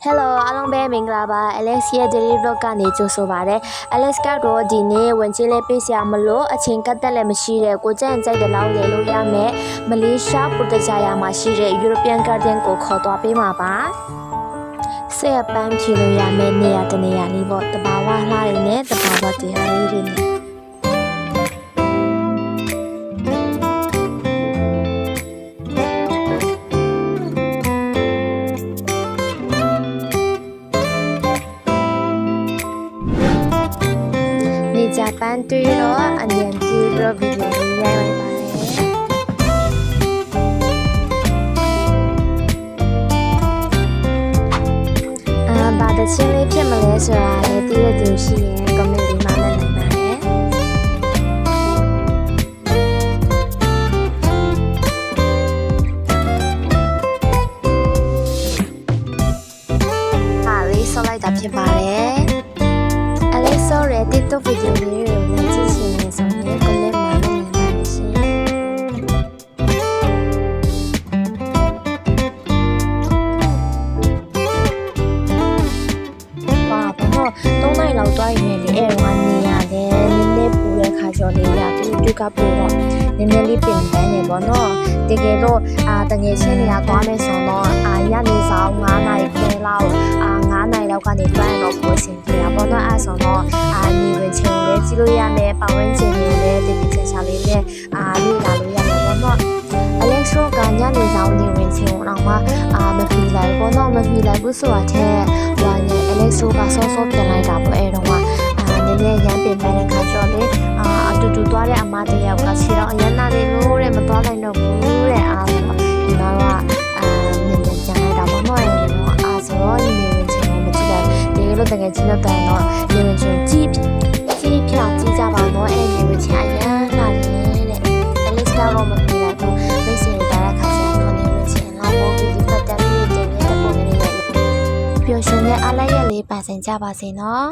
Hello အားလုံးပဲမင်္ဂလာပါ Alex ရဲ့ Daily Vlog ကနေကြိုဆိုပါရစေ Alex ကတော့ဒီနေ့ဝင်ကြီးလေးပေးစရာမလို့အချိန်ကတ်တက်လည်းမရှိတဲ့ကိုကျန့်ကြိုက်တဲ့လောက်လေလို့ရမယ်မလေးရှားပူတကြရာမှာရှိတဲ့ European Garden ကိုခေါ်သွားပေးမှာပါဆက်ရပန်းဖြေလို့ရမယ်နေရာတနေရာလေးပေါ့တဘာဝလှတွေနဲ့တဘာဝတရားလေးတွေနဲ့ဂျပန်တွေ့တော့အញ្ញံပြေးပြီးဗီဒီယိုလေးရိုက်လိုက်ပါတယ်ဘာတချင်းလေးဖြစ်မလဲဆိုတာလည်းသိရသူရှိရင် comment လေးမှာလည်းနိုင်ပါတယ်ဟာလေးဆောက်လိုက်တာဖြစ်ပါတယ်ဆိုရဲ TikTok ဗီဒီယိုလေးတွေကိုလည်းကြည့်ချင်နေဆိုရင် comment မှာလည်းနေပါရှင်။ဘာလို့3နိုင်လောက်တွားရင်လည်းအဲ့တော့နေရတယ်နည်းနည်းပူတဲ့ခါကျော်လေးရပြီးတွေ့ကပူတော့နည်းနည်းလေးပင်ပန်းနေပေါ့နော်။တကယ်တော့တငယ်ချင်းတွေကသွားမယ်ဆိုတော့ညနေဆောင်9နိုင်ခွဲလောက်9နိုင်လောက်ကနေတွားရင်တော့ပိုစင်ပြပေါ့နော်အဲ့ဆိုတော့နေဝင်ချင်းလေးကြည့်လို့ရမယ်ပတ်ဝန်းကျင်လေးလည်းတည်တည်ချာချာလေးနဲ့လေ့လာလို့ရမယ်ပေါ့နော် Alex ကညနေဆောင်နေဝင်ချင်းတော့မှမဖီလိုက်ပေါ့နော်မဖီလိုက်ဘူးဆိုတာတဲ့ဟိုည Alex ကစောစောပြန်လိုက်တာပေါ့အဲ့တော့မှနည်းနည်းရမ်းပင်ပန်းတဲ့ခါကျော်လေးအတူတူသွားတဲ့အမတယောက်ကခြေတော့အရန်နာနေလို့တဲ့မသွားနိုင်တော့ဘူးတဲ့ဆိုတော့ဒီတော့နည်းနည်းကြမ်းလိုက်တာပေါ့နော်အဲ့တော့ဆိုတော့နေဝင်ချင်းကိုမကြည့်လိုက်တကယ်လို့တကယ်ချင်းတော့ကန်တော့နေဝင်ချင်းကြည့်ဖြောင်ကြည့်ကြပါတော့အဲ့နေဝင်ချင်းအရန်လာတယ်တဲ့ Alex ကတော့မပြေလိုက်ဘူးမိတ်ဆွေတွေတားတဲ့ခါကျတော့နေဝင်ချင်းလာဖို့ဒီဖက်တန်လေးတင်နေတဲ့ပုံလေးတွေပျော်ရွှင်တဲ့အားလိုက်ရလေးပါစင်ကြပါစေနော်